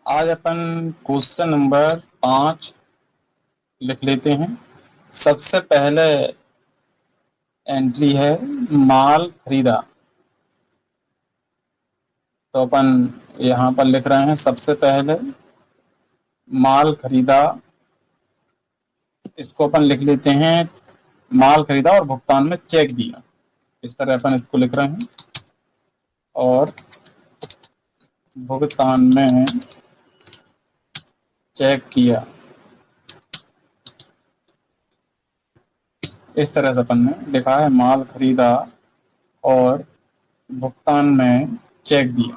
आज अपन question number 5 लिख लेते हैं। सबसे पहले एंट्री है माल खरीदा, तो अपन यहाँ पर लिख रहे हैं सबसे पहले माल खरीदा। इसको अपन लिख लेते हैं माल खरीदा और भुगतान में चेक दिया। इस तरह अपन इसको लिख रहे हैं। और भुगतान में चेक किया, इस तरह से अपन ने लिखा है माल खरीदा और भुगतान में चेक दिया।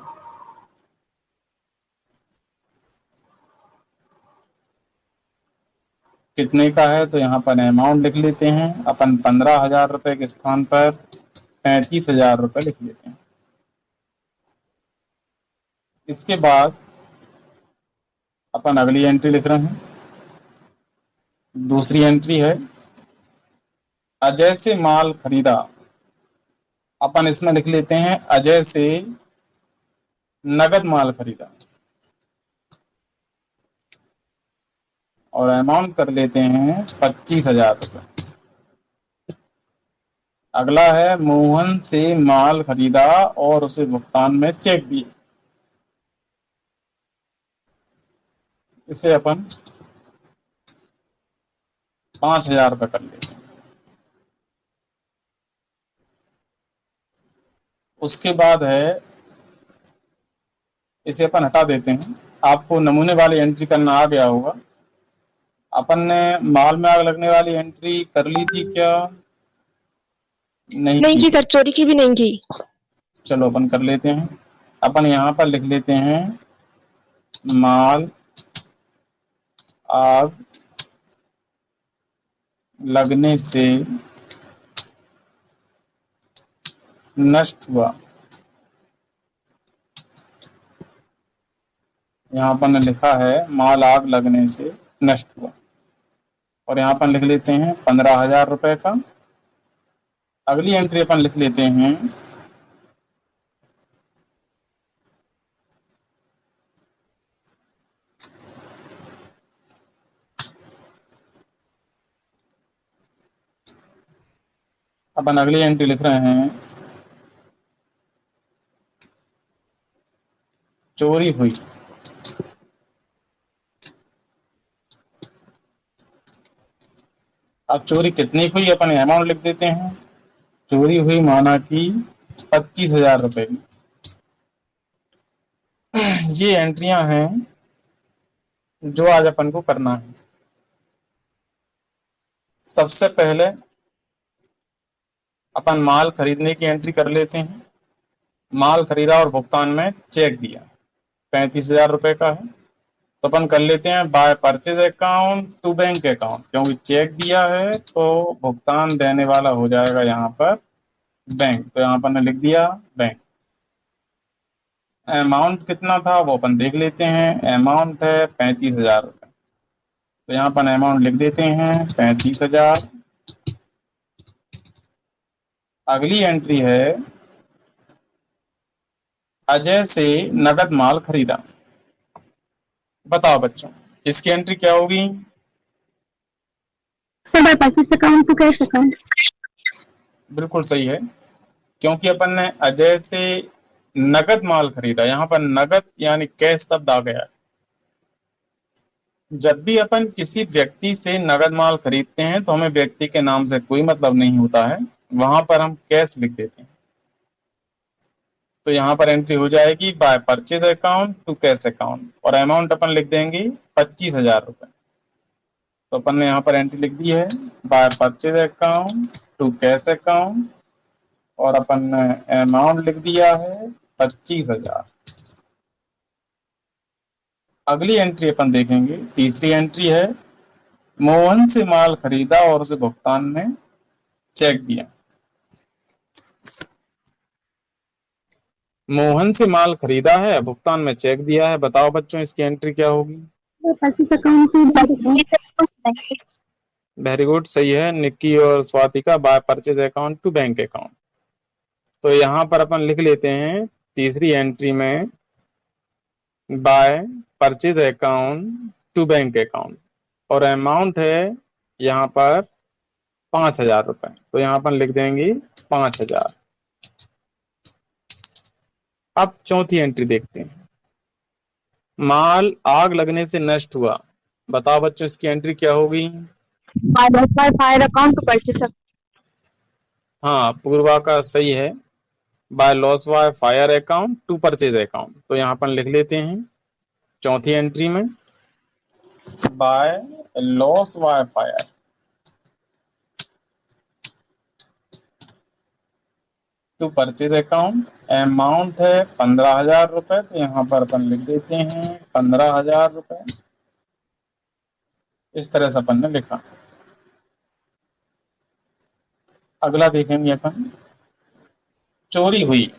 कितने का है तो यहाँ पर अमाउंट लिख लेते हैं अपन। 15,000 रुपए के स्थान पर 35,000 रुपए लिख लेते हैं। इसके बाद अपन अगली एंट्री लिख रहे हैं। दूसरी एंट्री है अजय से माल खरीदा। अपन इसमें लिख लेते हैं अजय से नगद माल खरीदा और अमाउंट कर लेते हैं 25,000 रुपए। अगला है मोहन से माल खरीदा और उसे भुगतान में चेक दिया। इसे अपन 5,000 रुपए कर लेते हैं। उसके बाद है, इसे अपन हटा देते हैं। आपको नमूने वाली एंट्री करना आ गया होगा। अपन ने माल में आग लगने वाली एंट्री कर ली थी क्या? नहीं की सर, चोरी की भी नहीं की। चलो अपन कर लेते हैं। अपन यहाँ पर लिख लेते हैं माल आग लगने से नष्ट हुआ। यहाँ पर ने लिखा है माल आग लगने से नष्ट हुआ और यहाँ पर लिख लेते हैं 15,000 रुपए का। अगली एंट्री अपन लिख लेते हैं अपन अगली एंट्री लिख रहे हैं चोरी हुई। अब चोरी कितनी हुई अपन अमाउंट लिख देते हैं। चोरी हुई माना कि 25,000 रुपए की। ये एंट्रियां हैं जो आज अपन को करना है। सबसे पहले अपन माल खरीदने की एंट्री कर लेते हैं। माल खरीदा और भुगतान में चेक दिया, 35,000 रुपए का है। तो अपन कर लेते हैं by purchase account to bank account, क्योंकि चेक दिया है तो भुगतान देने वाला हो जाएगा यहाँ पर बैंक। तो यहाँ पर ने लिख दिया बैंक। अमाउंट कितना था वो अपन देख लेते हैं। अमाउंट है 35,000 रुपए, तो यहाँ पर अमाउंट लिख देते हैं 35,000। अगली एंट्री है अजय से नगद माल खरीदा। बताओ बच्चों इसकी एंट्री क्या होगी? Sir, purchase account to cash account. बिल्कुल सही है, क्योंकि अपन ने अजय से नगद माल खरीदा। यहाँ पर नगद यानी कैश शब्द आ गया। जब भी अपन किसी व्यक्ति से नगद माल खरीदते हैं तो हमें व्यक्ति के नाम से कोई मतलब नहीं होता है, वहां पर हम कैश लिख देते हैं। तो यहाँ पर एंट्री हो जाएगी by purchase account to cash account और अमाउंट अपन लिख देंगे 25,000 रुपए। तो अपन ने यहाँ पर एंट्री लिख दी है by purchase account to cash account और अपन ने अमाउंट लिख दिया है 25,000। अगली एंट्री अपन देखेंगे, तीसरी एंट्री है मोहन से माल खरीदा और उसे भुगतान में चेक दिया। मोहन से माल खरीदा है, भुगतान में चेक दिया है। बताओ बच्चों इसकी एंट्री क्या होगी? Purchase account to bank. Very good, सही है निक्की और स्वाति का, by purchase account to bank account. तो यहाँ पर अपन लिख लेते हैं तीसरी एंट्री में by purchase account to bank account, और अमाउंट है यहाँ पर 5,000 रुपए, तो यहाँ पर लिख देंगे 5,000। अब चौथी एंट्री देखते हैं, माल आग लगने से नष्ट हुआ। बताओ बच्चों इसकी एंट्री क्या होगी? By fire account to purchase. हाँ, पूर्वा का सही है, by loss by fire account to purchase account, तो यहाँ पर लिख लेते हैं चौथी एंट्री में, by loss by fire to purchase account, amount है 15,000 रुपए, तो यहाँ पर अपन लिख देते हैं 15,000 रुपए। इस तरह से अपन ने लिखा। अगला देखेंगे अपन, चोरी हुई,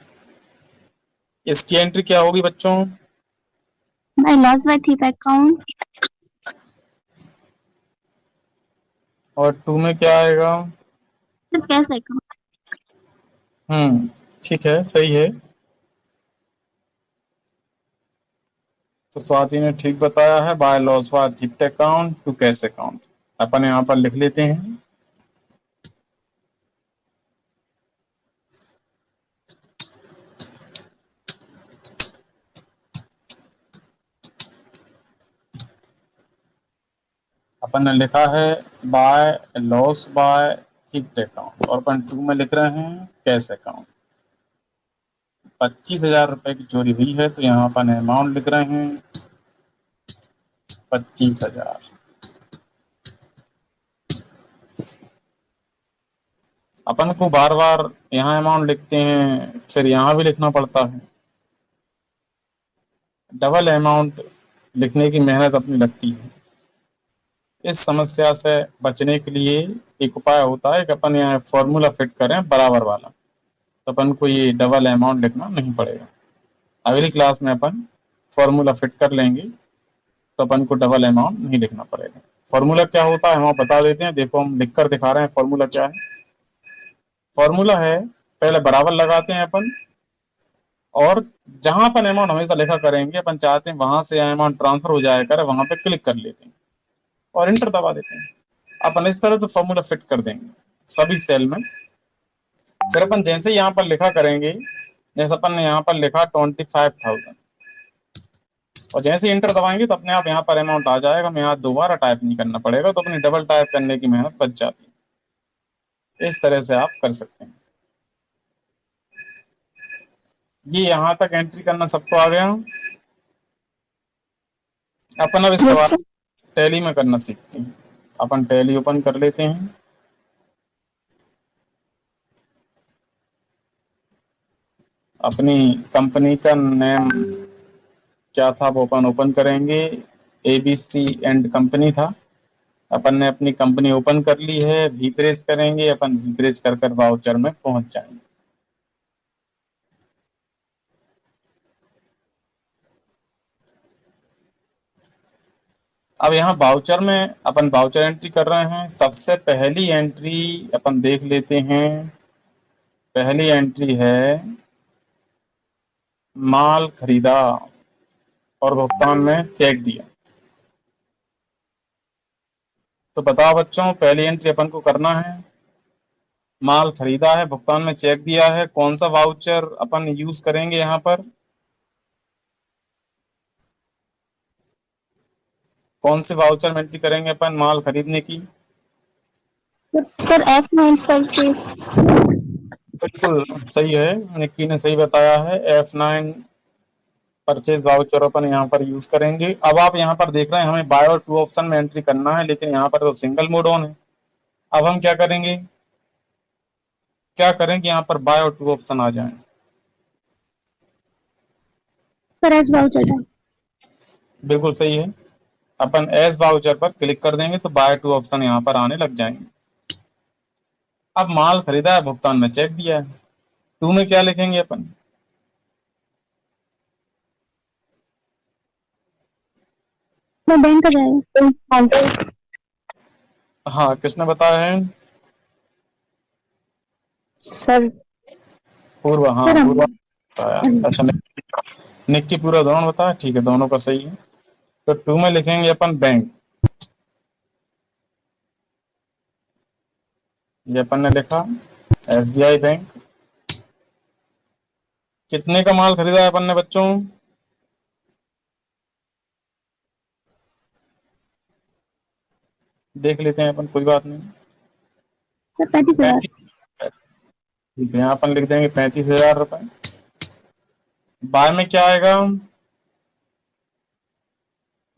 इसकी एंट्री क्या होगी बच्चों? Bye loss bye thief account. और टू में क्या आएगा? Cash account. ठीक है, सही है। तो स्वाति ने ठीक बताया है, by loss by theft account to cash account, अपन यहाँ पर लिख लेते हैं। अपन ने लिखा है by loss by theft account, और अपन टू में लिख रहे हैं कैश अकाउंट। 25,000 रुपए की चोरी हुई है, तो यहाँ अपन अमाउंट लिख रहे हैं 25,000। अपन को बार बार यहाँ अमाउंट लिखते हैं, फिर यहाँ भी लिखना पड़ता है, डबल अमाउंट लिखने की मेहनत अपनी लगती है। इस समस्या से बचने के लिए एक उपाय होता है कि अपन यहाँ फॉर्मूला फिट करें बराबर वाला, तो अपन को ये डबल अमाउंट लिखना नहीं पड़ेगा। अगली क्लास में अपन फॉर्मूला फिट कर लेंगे, तो अपन को डबल अमाउंट नहीं लिखना पड़ेगा। फॉर्मूला क्या होता है हम आप बता देते हैं, देखो हम लिख कर दिखा रहे हैं फॉर्मूला क्या है। फॉर्मूला है, पहले बराबर लगाते हैं अपन, और जहां अपन अमाउंट हमेशा लिखा करेंगे, अपन चाहते हैं वहां से अमाउंट ट्रांसफर हो जाए कर, वहां पे क्लिक कर लेते हैं और इंटर दबा देते हैं। अपन इस तरह से फॉर्मूला फिट कर देंगे सभी सेल में। फिर अपन जैसे यहाँ पर लिखा करेंगे, जैसे अपन ने यहाँ पर लिखा 25,000, और जैसे इंटर दबाएंगे तो अपने आप यहाँ पर अमाउंट आ जाएगा, हमें यहाँ दोबारा टाइप नहीं करना पड़ेगा, तो अपनी डबल टाइप करने की मेहनत बच जाती है। इस तरह से आप कर सकते हैं। ये यहाँ तक एंट्री करना सबको आ गया। अपन अब इस सवाल टैली में करना सीखते हैं। अपन टैली ओपन कर लेते हैं। अपनी कंपनी का नेम क्या था वो अपन ओपन करेंगे, ABC एंड कंपनी था। अपन ने अपनी कंपनी ओपन कर ली है, वी प्रेस करेंगे, अपन वी प्रेस कर कर वाउचर में पहुंच जाएंगे। अब यहाँ वाउचर में अपन वाउचर एंट्री कर रहे हैं। सबसे पहली एंट्री अपन देख लेते हैं। पहली एंट्री है माल खरीदा और भुगतान में चेक दिया। तो बताओ बच्चों, पहली एंट्री अपन को करना है, माल खरीदा है, भुगतान में चेक दिया है, कौन सा वाउचर अपन यूज करेंगे यहाँ पर? कौन से वाउचर में एंट्री करेंगे अपन माल खरीदने की? Sir F9 purchase. बिल्कुल सही है, निक्की ने सही बताया है, F9 परचेज वाउचर अपन यहाँ पर यूज करेंगे। अब आप यहाँ पर देख रहे हैं हमें बाय और टू ऑप्शन में एंट्री करना है, लेकिन यहाँ पर तो सिंगल मोड ऑन है। अब हम क्या करेंगे, क्या करेंगे, यहाँ पर बाय और टू ऑप्शन आ जाए। Sir S voucher. बिल्कुल सही है, अपन एस वाउचर पर क्लिक कर देंगे तो बाय टू ऑप्शन यहाँ पर आने लग जाएंगे। अब माल खरीदा है, भुगतान में चेक दिया है, टू में क्या लिखेंगे अपन? मैं बैंक का जाएगा। हाँ, किसने बताया है? सर पूर्व, हाँ सर पूर्व बताया। अच्छा, निक्की पूरा उदाहरण बताया, ठीक है, दोनों का सही है। तो 2 में लिखेंगे अपन बैंक। ये अपन ने लिखा SBI बैंक। कितने का माल खरीदा है अपन ने बच्चों? देख लेते हैं अपन, कोई बात नहीं। सर 35,000। 35। ठीक है, यहाँ अपन लिख देंगे 35,000 रुपए। बाय में क्या आएगा?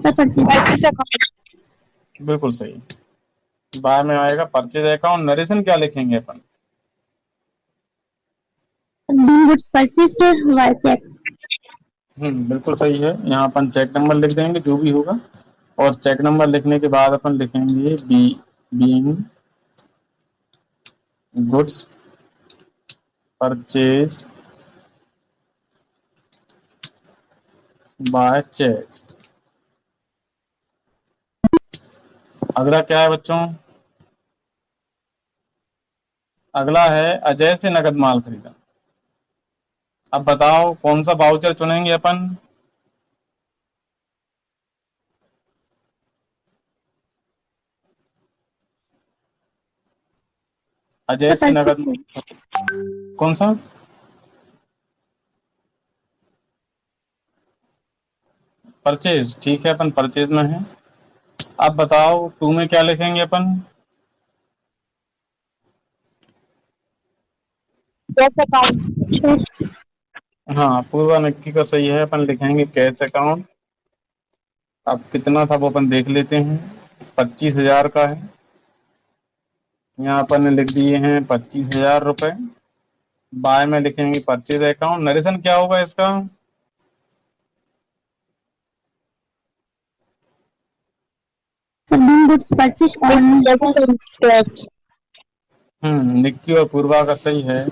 सर 25। बिल्कुल सही। बाय में आएगा परचेज अकाउंट। नरेशन क्या लिखेंगे अपन? बीइंग गुड्स परचेज से वाई चेक। बिल्कुल सही है। यहाँ अपन चेक नंबर लिख देंगे जो भी होगा, और चेक नंबर लिखने के बाद अपन लिखेंगे being goods purchase by cheque. अगला क्या है बच्चों? अगला है अजय से नगद माल खरीदा। अब बताओ कौन सा वाउचर चुनेंगे अपन? अजय सर से नगद, 25। कौन सा? परचेज, ठीक है, अपन परचेज में है। अब बताओ 2 में क्या लिखेंगे अपन? Cash account. हाँ, पूर्वा नक्की का सही है, अपन लिखेंगे कैश अकाउंट। अब कितना था वो अपन देख लेते हैं। 25,000 का है। यहाँ अपन ने लिख दिए हैं 25,000 रुपए। बाय में लिखेंगे परचेज अकाउंट। नरेशन क्या होगा इसका? Being goods purchase on. Nikki और पूर्वा का सही है।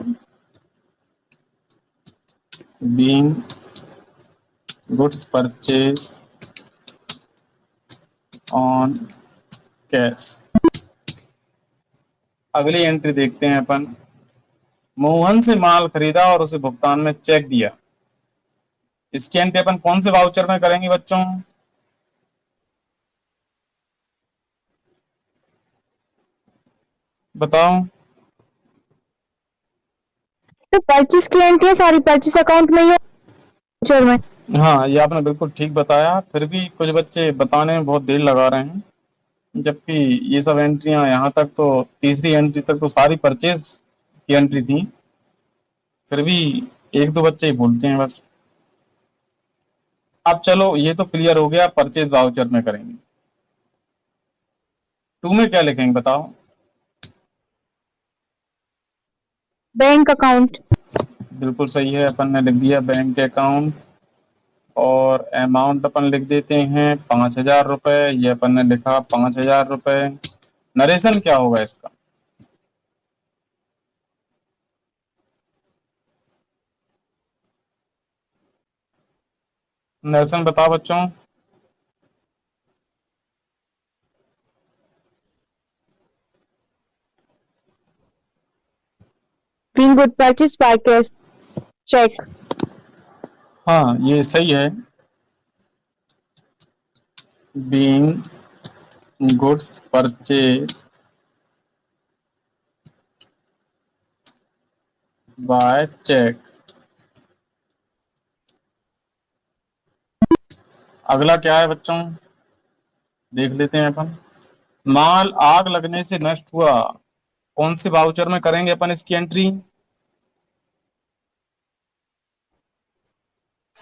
Being goods purchase on cash. अगली एंट्री देखते हैं अपन। मोहन से माल खरीदा और उसे भुगतान में चेक दिया। इसकी एंट्री अपन कौन से वाउचर में करेंगे बच्चों? बताओ। तो परचेज की एंट्री सारी परचेज अकाउंट में ही है, वाउचर में। हाँ, ये आपने बिल्कुल ठीक बताया। फिर भी कुछ बच्चे बताने में बहुत देर लगा रहे हैं, जबकि ये सब एंट्रियां यहाँ तक तो तीसरी एंट्री तक तो सारी परचेज की एंट्री थी। फिर भी एक दो बच्चे ही बोलते हैं बस। अब चलो, ये तो क्लियर हो गया, परचेज वाउचर में करेंगे। 2 में क्या लिखेंगे बताओ? Bank account. बिल्कुल सही है, अपन ने लिख दिया बैंक अकाउंट। और अमाउंट अपन लिख देते हैं 5,000 रुपए। ये अपन ने लिखा 5,000 रुपए। नरेशन क्या होगा इसका? नरेशन बताओ बच्चों। Being good purchase by cash cheque. हाँ, ये सही है। Being goods purchase by cheque. अगला क्या है बच्चों? देख लेते हैं अपन। माल आग लगने से नष्ट हुआ। कौन से वाउचर में करेंगे अपन इसकी एंट्री?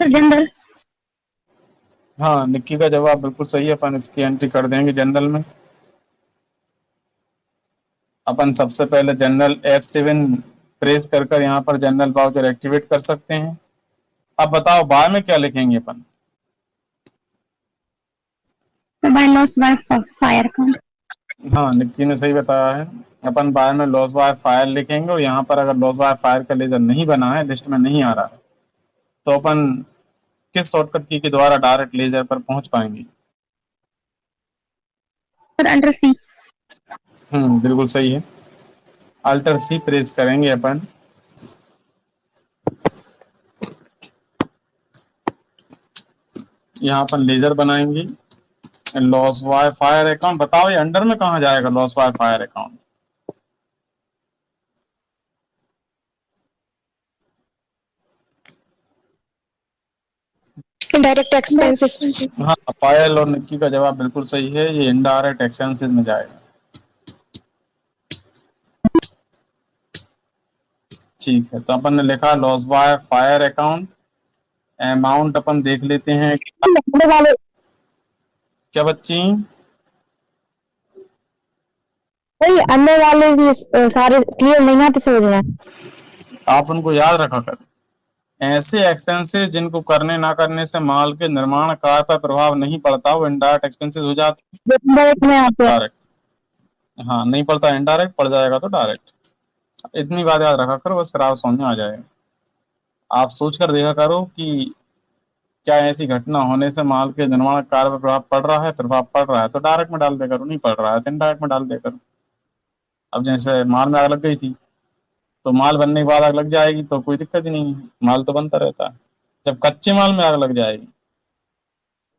Sir general. हाँ, निक्की का जवाब बिल्कुल सही है, अपन इसकी एंट्री कर देंगे जनरल में। अपन सबसे पहले जनरल F7 प्रेस कर कर यहाँ पर जनरल वाउचर एक्टिवेट कर सकते हैं। अब बताओ बाय में क्या लिखेंगे अपन? By loss by fire account. हाँ, निक्की ने सही बताया है। अपन बाय में लॉस बाय फायर लिखेंगे, और यहाँ पर अगर लॉस बाय फायर का लेजर नहीं बना है, लिस्ट में नहीं आ रहा है, तो अपन किस शॉर्टकट की के द्वारा डायरेक्ट लेजर पर पहुंच पाएंगे? सर अंडर सी। बिल्कुल सही है। अल्टर सी प्रेस करेंगे अपन। यहाँ पर लेजर बनाएंगे, लॉस बाय फायर अकाउंट। बताओ ये अंडर में कहाँ जाएगा loss by fire account? Direct expenses. हाँ, पायल और निक्की का जवाब बिल्कुल सही है, ये इनडायरेक्ट एक्सपेंसेस में जाएगा। ठीक है, तो अपन ने लिखा loss by fire account. Amount अपन देख लेते हैं। वाले क्या बच्ची? वही अन्य वाले सारे क्लियर नहीं आते समझना। आप उनको याद रखा कर। ऐसे एक्सपेंसेस जिनको करने ना करने से माल के निर्माण कार्य पर प्रभाव नहीं पड़ता, वो इनडायरेक्ट एक्सपेंसेस हो जाते हैं। डायरेक्ट में आते हैं। डायरेक्ट, हाँ नहीं पड़ता इनडायरेक्ट, पड़ जाएगा तो डायरेक्ट। इतनी बात याद रखा करो, बस फिर आप समझ में आ जाएगा। आप सोच कर देखा करो कि क्या ऐसी घटना होने से माल के निर्माण कार्य पर प्रभाव पड़ रहा है, प्रभाव पड़ रहा है तो डायरेक्ट में डाल दे करो, नहीं पड़ रहा है तो इनडायरेक्ट में डाल दे करो। अब जैसे माल में आग लग गई थी, तो माल बनने के बाद आग लग जाएगी तो कोई दिक्कत ही नहीं है, माल तो बनता रहता है। जब कच्चे माल में आग लग जाएगी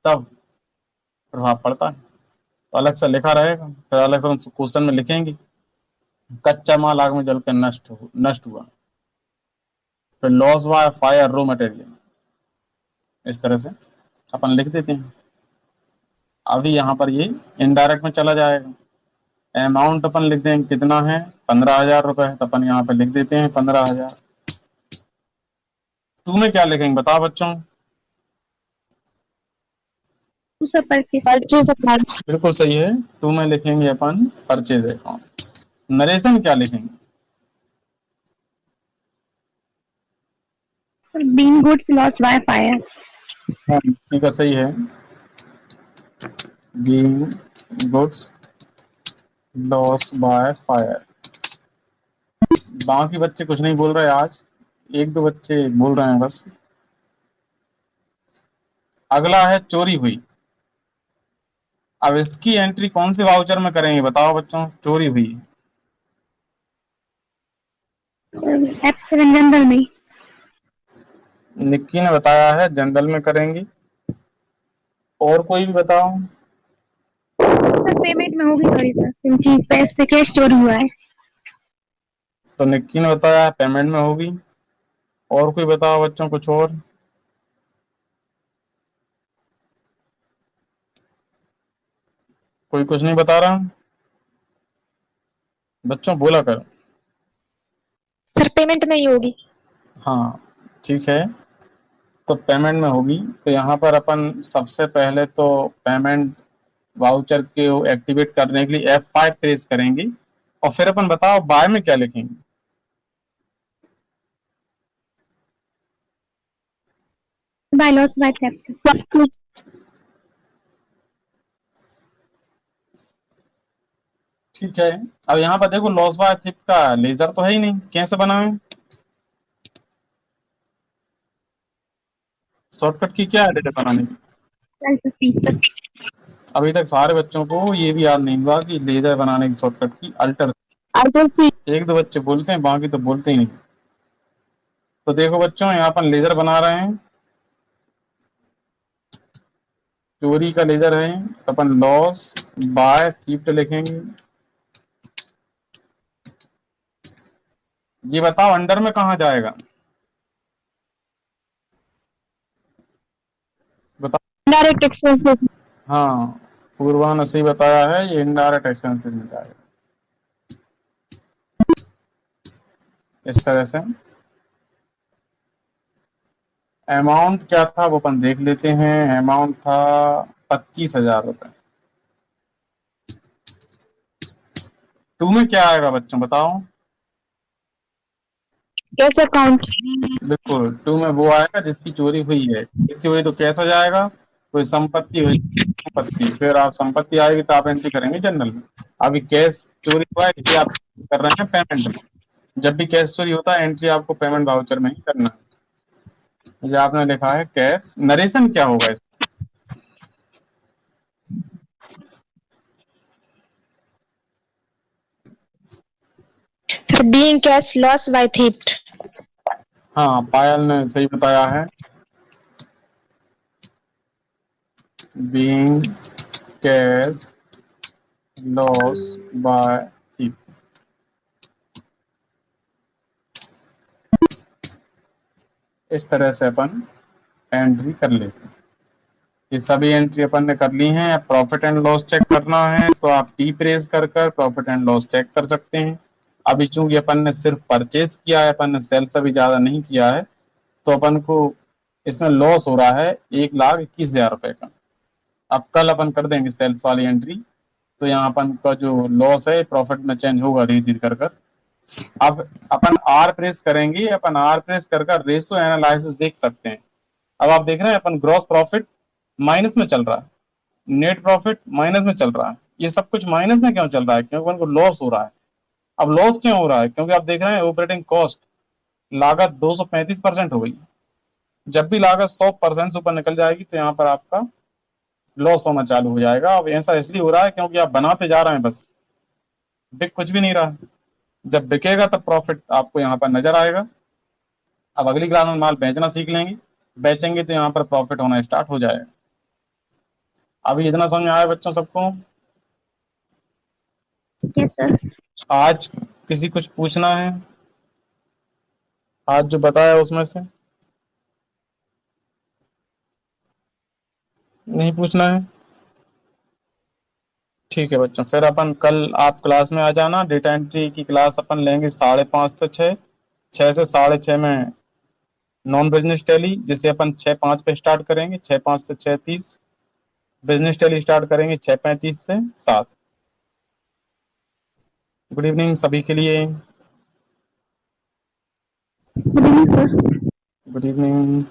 तब प्रभाव पड़ता है, तो अलग से लिखा रहेगा, फिर अलग से क्वेश्चन में लिखेंगे कच्चा माल आग में जलकर नष्ट हुआ, फिर loss by fire raw material, इस तरह से अपन लिख देते हैं। अभी यहाँ पर ये इनडायरेक्ट में चला जाएगा। अमाउंट अपन लिख देंगे कितना है, 15,000 रुपए है, तो अपन यहाँ पे लिख देते हैं 15,000। टू में क्या लिखेंगे बताओ बच्चों? Purchase account. बिल्कुल सही है, टू में लिखेंगे अपन परचेज अकाउंट। नरेशन क्या लिखेंगे? Being goods loss by fire. हाँ, ठीक है, सही है, being goods loss by fire. बाकी बच्चे कुछ नहीं बोल रहे आज, एक दो बच्चे बोल रहे हैं बस। अगला है चोरी हुई। अब इसकी एंट्री कौन से वाउचर में करेंगे बताओ बच्चों? चोरी हुई F7 जनरल में। निक्की ने बताया है जनरल में करेंगे, और कोई भी बताओ? सर पेमेंट में होगी, सॉरी सर, क्योंकि पैसे कैश चोरी हुआ है। तो निक्की ने बताया पेमेंट में होगी, और कोई बताओ बच्चों कुछ और? कोई कुछ नहीं बता रहा बच्चों, बोला करो। सर पेमेंट में ही होगी। हाँ ठीक है, तो पेमेंट में होगी, तो यहाँ पर अपन सबसे पहले तो पेमेंट वाउचर के एक्टिवेट करने के लिए F5 प्रेस करेंगे, और फिर अपन बताओ बाय में क्या लिखेंगे? Bye loss by theft. ठीक है, अब यहाँ पर देखो लॉस बाय थेफ्ट का लेजर तो है ही नहीं, कैसे बनाएं? शॉर्टकट की क्या है बनाने की? अभी तक सारे बच्चों को ये भी याद नहीं हुआ कि लेजर बनाने की शॉर्टकट की अल्टर। एक दो बच्चे बोलते हैं, बाकी तो बोलते ही नहीं। तो देखो बच्चों, यहाँ पर लेजर बना रहे हैं, चोरी का लेजर है, तो अपन लॉस बाय थीफ्ट लिखेंगे। ये बताओ अंडर में कहाँ जाएगा बताओ? Direct expenses. हाँ, पूर्वा ने सही बताया है, ये इनडायरेक्ट एक्सपेंसेस में जाएगा, इस तरह से। अमाउंट क्या था वो अपन देख लेते हैं, अमाउंट था 25,000 रुपए। टू में क्या आएगा बच्चों बताओ? Cash account. बिल्कुल, टू में वो आएगा जिसकी चोरी हुई है, चोरी हुई तो कैसा जाएगा? कोई संपत्ति हुई, संपत्ति, फिर आप संपत्ति आएगी तो आप एंट्री करेंगे जनरल में। अभी कैश चोरी हुआ है, इसलिए आप कर रहे हैं पेमेंट में। जब भी कैश चोरी होता है एंट्री आपको पेमेंट वाउचर में ही करना है। ये आपने लिखा है कैश। नरेशन क्या होगा इसका? Sir being cash loss by theft. हाँ, पायल ने सही बताया है। being cash loss by thief। इस तरह से अपन एंट्री कर लेते हैं। ये सभी एंट्री अपन ने कर ली हैं। प्रॉफिट एंड लॉस चेक करना है तो आप टी प्रेस कर प्रॉफिट एंड लॉस चेक कर सकते हैं। अभी चूंकि अपन ने सिर्फ परचेज किया है, अपन ने सेल्स अभी ज्यादा नहीं किया है, तो अपन को इसमें लॉस हो रहा है 1,21,000 रुपए का। अब कल अपन कर देंगे सेल्स वाली एंट्री, तो यहाँ अपन का जो लॉस है प्रॉफिट में चेंज होगा धीरे धीरे कर। अब अपन आर प्रेस करेंगे, अपन आर प्रेस कर रेशो एनालिसिस देख सकते हैं। अब आप देख रहे हैं अपन ग्रॉस प्रॉफिट माइनस में चल रहा है, नेट प्रॉफिट माइनस में चल रहा है। ये सब कुछ माइनस में क्यों चल रहा है? क्योंकि उनको लॉस हो रहा है। अब लॉस क्यों हो रहा है? क्योंकि आप देख रहे हैं ऑपरेटिंग कॉस्ट लागत 235% हो गई। जब भी लागत 100% से ऊपर निकल जाएगी तो यहाँ पर आपका लॉस होना चालू हो जाएगा। अब ऐसा इसलिए हो रहा है क्योंकि आप बनाते जा रहे हैं, बस बिक कुछ भी नहीं रहा। जब बिकेगा तब प्रॉफिट आपको यहाँ पर नजर आएगा। अब अगली क्लास में माल बेचना सीख लेंगे, बेचेंगे तो यहाँ पर प्रॉफिट होना स्टार्ट हो जाएगा। अभी इतना समझ में आया बच्चों सबको? Yes sir. आज किसी कुछ पूछना है? आज जो बताया उसमें से नहीं पूछना है? ठीक है बच्चों, फिर अपन कल आप क्लास में आ जाना। डेटा एंट्री की क्लास अपन लेंगे 5:30 से 6, 6 से 6:30 में नॉन बिजनेस टैली, जिसे अपन 6:05 पे स्टार्ट करेंगे। 6:05 से 6:30 बिजनेस टैली स्टार्ट करेंगे, 6:35 से 7। गुड इवनिंग सभी के लिए। Good evening sir. Good evening.